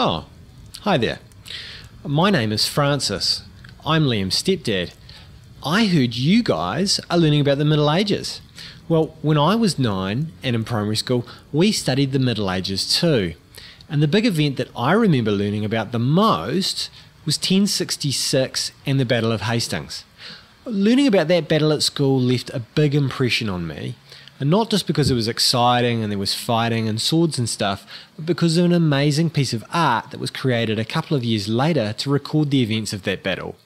Oh, hi there. My name is Francis. I'm Liam's stepdad. I heard you guys are learning about the Middle Ages. Well, when I was 9 and in primary school, we studied the Middle Ages too. And the big event that I remember learning about the most was 1066 and the Battle of Hastings. Learning about that battle at school left a big impression on me. And not just because it was exciting and there was fighting and swords and stuff, but because of an amazing piece of art that was created a couple of years later to record the events of that battle.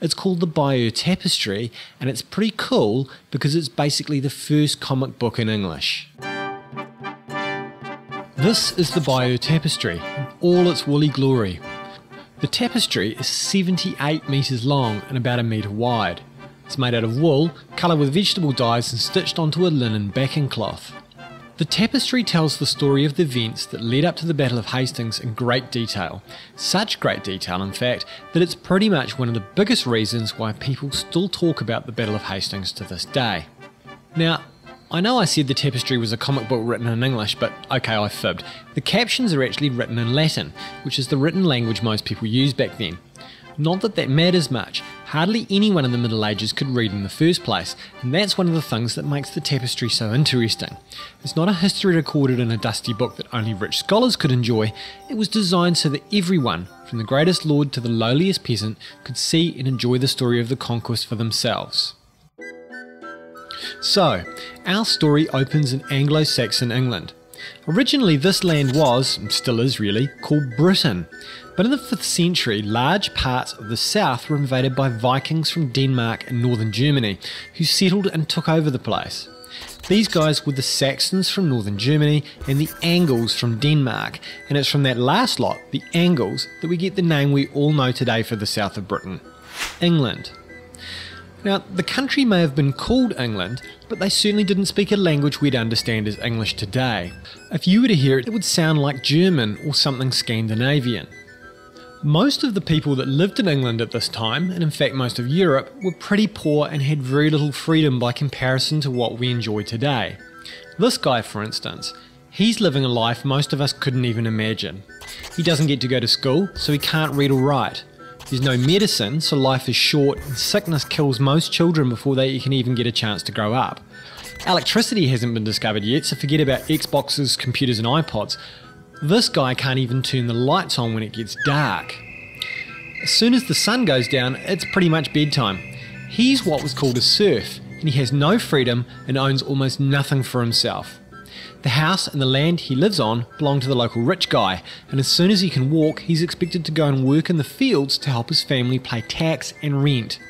It's called the Bayeux Tapestry, and it's pretty cool because it's basically the first comic book in English. This is the Bayeux Tapestry in all its woolly glory. The tapestry is 78 metres long and about a metre wide. It's made out of wool, coloured with vegetable dyes and stitched onto a linen backing cloth. The tapestry tells the story of the events that led up to the Battle of Hastings in great detail. Such great detail, in fact, that it's pretty much one of the biggest reasons why people still talk about the Battle of Hastings to this day. Now, I know I said the tapestry was a comic book written in English, but okay, I fibbed. The captions are actually written in Latin, which is the written language most people used back then. Not that that matters much. Hardly anyone in the Middle Ages could read in the first place, and that's one of the things that makes the tapestry so interesting. It's not a history recorded in a dusty book that only rich scholars could enjoy. It was designed so that everyone, from the greatest lord to the lowliest peasant, could see and enjoy the story of the conquest for themselves. So, our story opens in Anglo-Saxon England. Originally this land was, and still is really, called Britain. But in the 5th century, large parts of the south were invaded by Vikings from Denmark and northern Germany, who settled and took over the place. These guys were the Saxons from northern Germany and the Angles from Denmark, and it's from that last lot, the Angles, that we get the name we all know today for the south of Britain, England. Now, the country may have been called England, but they certainly didn't speak a language we'd understand as English today. If you were to hear it, it would sound like German or something Scandinavian. Most of the people that lived in England at this time, and in fact most of Europe, were pretty poor and had very little freedom by comparison to what we enjoy today. This guy, for instance, he's living a life most of us couldn't even imagine. He doesn't get to go to school, so he can't read or write. There's no medicine, so life is short, and sickness kills most children before they can even get a chance to grow up. Electricity hasn't been discovered yet, so forget about Xboxes, computers and iPods. This guy can't even turn the lights on when it gets dark. As soon as the sun goes down, it's pretty much bedtime. He's what was called a serf, and he has no freedom and owns almost nothing for himself. The house and the land he lives on belong to the local rich guy, and as soon as he can walk, he's expected to go and work in the fields to help his family pay tax and rent.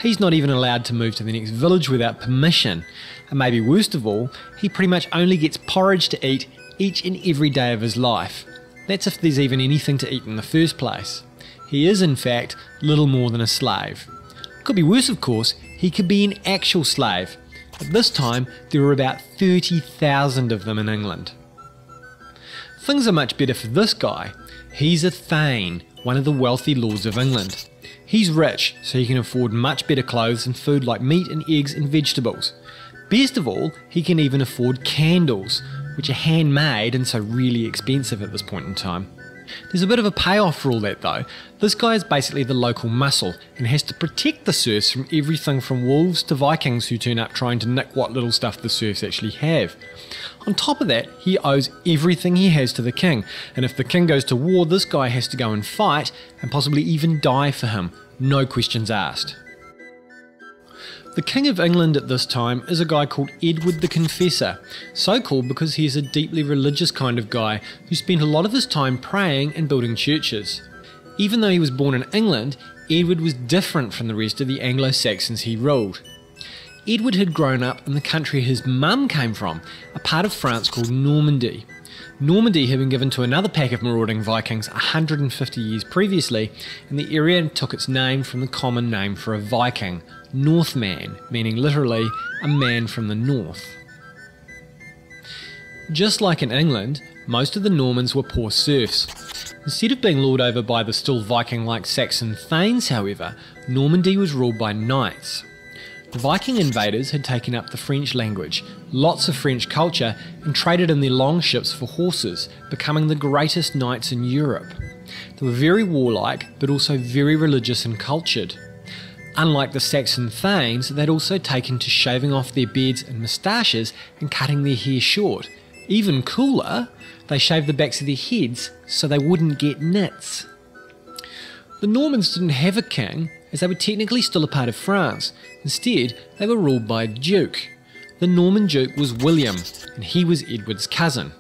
He's not even allowed to move to the next village without permission, and maybe worst of all, he pretty much only gets porridge to eat each and every day of his life. That's if there's even anything to eat in the first place. He is in fact little more than a slave. Could be worse, of course, he could be an actual slave. At this time there were about 30,000 of them in England. Things are much better for this guy. He's a thane, one of the wealthy lords of England. He's rich, so he can afford much better clothes and food like meat and eggs and vegetables. Best of all, he can even afford candles, which are handmade and so really expensive at this point in time. There's a bit of a payoff for all that though. This guy is basically the local muscle and has to protect the serfs from everything from wolves to Vikings who turn up trying to nick what little stuff the serfs actually have. On top of that, he owes everything he has to the king, and if the king goes to war, this guy has to go and fight and possibly even die for him, no questions asked. The King of England at this time is a guy called Edward the Confessor, so called because he is a deeply religious kind of guy who spent a lot of his time praying and building churches. Even though he was born in England, Edward was different from the rest of the Anglo-Saxons he ruled. Edward had grown up in the country his mum came from, a part of France called Normandy. Normandy had been given to another pack of marauding Vikings 150 years previously, and the area took its name from the common name for a Viking, Northman, meaning literally a man from the north. Just like in England, most of the Normans were poor serfs. Instead of being lorded over by the still Viking-like Saxon thanes, however, Normandy was ruled by knights. The Viking invaders had taken up the French language, lots of French culture, and traded in their long ships for horses, becoming the greatest knights in Europe. They were very warlike, but also very religious and cultured. Unlike the Saxon thanes, they'd also taken to shaving off their beards and moustaches and cutting their hair short. Even cooler, they shaved the backs of their heads so they wouldn't get nits. The Normans didn't have a king, as they were technically still a part of France. Instead, they were ruled by a duke. The Norman duke was William, and he was Edward's cousin.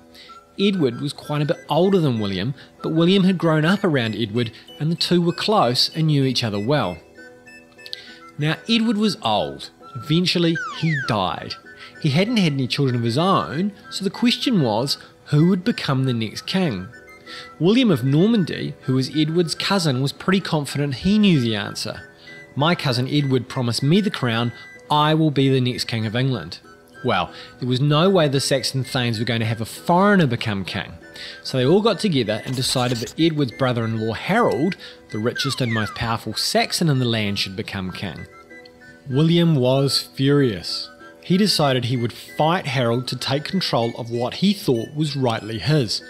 Edward was quite a bit older than William, but William had grown up around Edward, and the two were close and knew each other well. Now, Edward was old. Eventually, he died. He hadn't had any children of his own, so the question was, who would become the next king? William of Normandy, who was Edward's cousin, was pretty confident he knew the answer. My cousin Edward promised me the crown, I will be the next king of England. Well, there was no way the Saxon thanes were going to have a foreigner become king. So they all got together and decided that Edward's brother-in-law Harold, the richest and most powerful Saxon in the land, should become king. William was furious. He decided he would fight Harold to take control of what he thought was rightly his.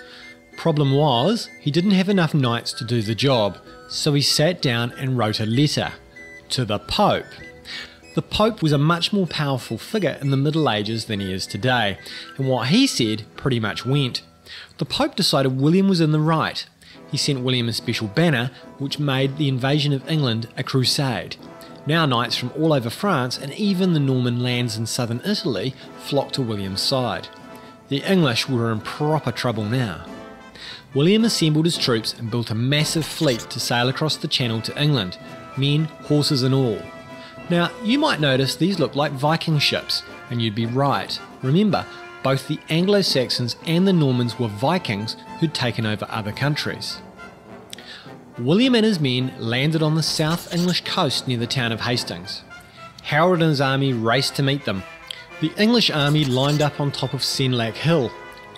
Problem was, he didn't have enough knights to do the job, so he sat down and wrote a letter to the Pope. The Pope was a much more powerful figure in the Middle Ages than he is today, and what he said pretty much went. The Pope decided William was in the right. He sent William a special banner, which made the invasion of England a crusade. Now knights from all over France and even the Norman lands in southern Italy flocked to William's side. The English were in proper trouble now. William assembled his troops and built a massive fleet to sail across the Channel to England, men, horses and all. Now, you might notice these look like Viking ships, and you'd be right. Remember, both the Anglo-Saxons and the Normans were Vikings who'd taken over other countries. William and his men landed on the South English coast near the town of Hastings. Harold and his army raced to meet them. The English army lined up on top of Senlac Hill.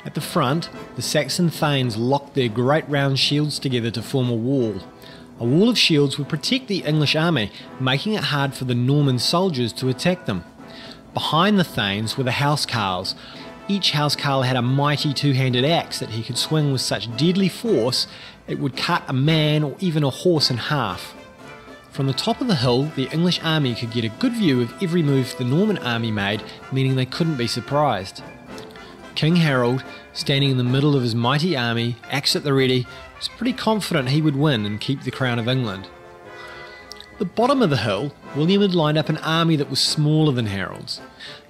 At the front, the Saxon thanes locked their great round shields together to form a wall. A wall of shields would protect the English army, making it hard for the Norman soldiers to attack them. Behind the thanes were the housecarls. Each housecarl had a mighty two-handed axe that he could swing with such deadly force it would cut a man or even a horse in half. From the top of the hill, the English army could get a good view of every move the Norman army made, meaning they couldn't be surprised. King Harold, standing in the middle of his mighty army, axe at the ready, was pretty confident he would win and keep the crown of England. At the bottom of the hill, William had lined up an army that was smaller than Harold's.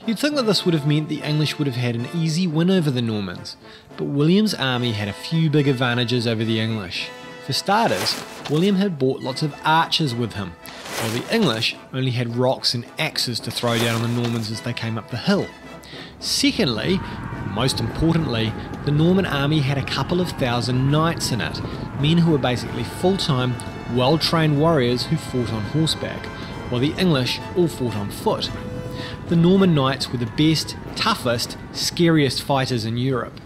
You'd think that this would have meant the English would have had an easy win over the Normans, but William's army had a few big advantages over the English. For starters, William had brought lots of archers with him, while the English only had rocks and axes to throw down on the Normans as they came up the hill. Secondly, most importantly, the Norman army had a couple of thousand knights in it, men who were basically full-time, well-trained warriors who fought on horseback, while the English all fought on foot. The Norman knights were the best, toughest, scariest fighters in Europe.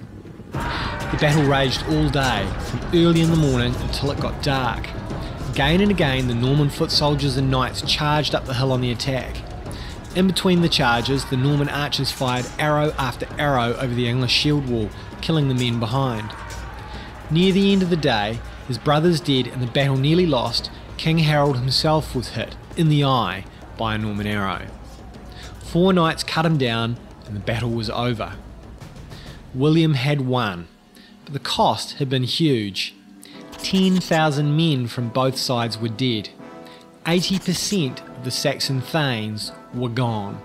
The battle raged all day, from early in the morning until it got dark. Again and again, the Norman foot soldiers and knights charged up the hill on the attack. In between the charges, the Norman archers fired arrow after arrow over the English shield wall, killing the men behind. Near the end of the day, his brothers dead and the battle nearly lost, King Harold himself was hit, in the eye, by a Norman arrow. 4 knights cut him down, and the battle was over. William had won, but the cost had been huge. 10,000 men from both sides were dead. 80% of the Saxon thanes were gone.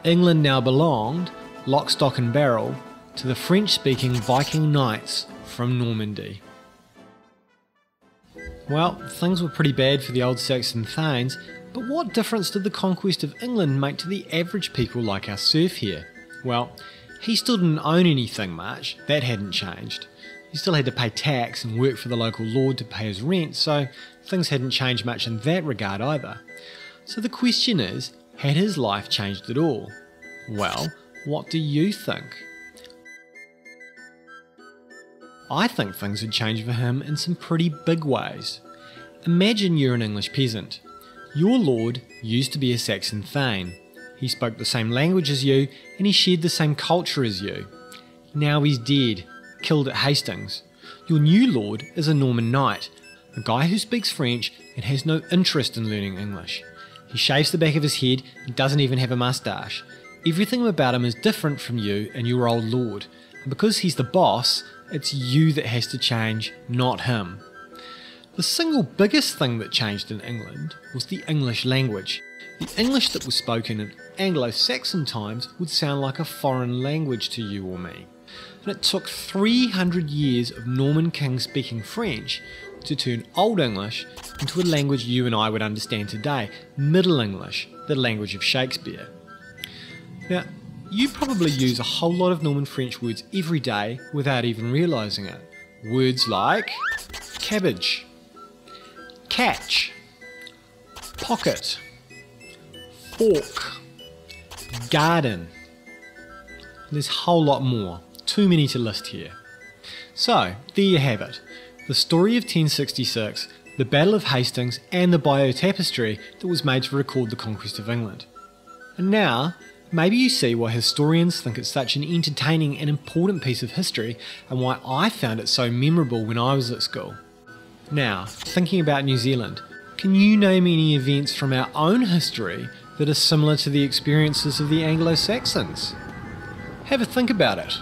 England now belonged, lock, stock and barrel, to the French-speaking Viking knights from Normandy. Well, things were pretty bad for the old Saxon thanes, but what difference did the conquest of England make to the average people like our serf here? Well, he still didn't own anything much, that hadn't changed. He still had to pay tax and work for the local lord to pay his rent, so things hadn't changed much in that regard either. So the question is, had his life changed at all? Well, what do you think? I think things had changed for him in some pretty big ways. Imagine you're an English peasant. Your lord used to be a Saxon thane. He spoke the same language as you, and he shared the same culture as you. Now he's dead, killed at Hastings. Your new lord is a Norman knight, a guy who speaks French and has no interest in learning English. He shaves the back of his head and doesn't even have a moustache. Everything about him is different from you and your old lord, and because he's the boss, it's you that has to change, not him. The single biggest thing that changed in England was the English language. The English that was spoken in Anglo-Saxon times would sound like a foreign language to you or me. And it took 300 years of Norman kings speaking French to turn Old English into a language you and I would understand today, Middle English, the language of Shakespeare. Now, you probably use a whole lot of Norman French words every day without even realising it. Words like cabbage, catch, pocket, fork, garden. There's a whole lot more, too many to list here. So, there you have it. The story of 1066, the Battle of Hastings and the Bayeux Tapestry that was made to record the conquest of England. And now, maybe you see why historians think it's such an entertaining and important piece of history and why I found it so memorable when I was at school. Now, thinking about New Zealand, can you name any events from our own history that are similar to the experiences of the Anglo-Saxons? Have a think about it.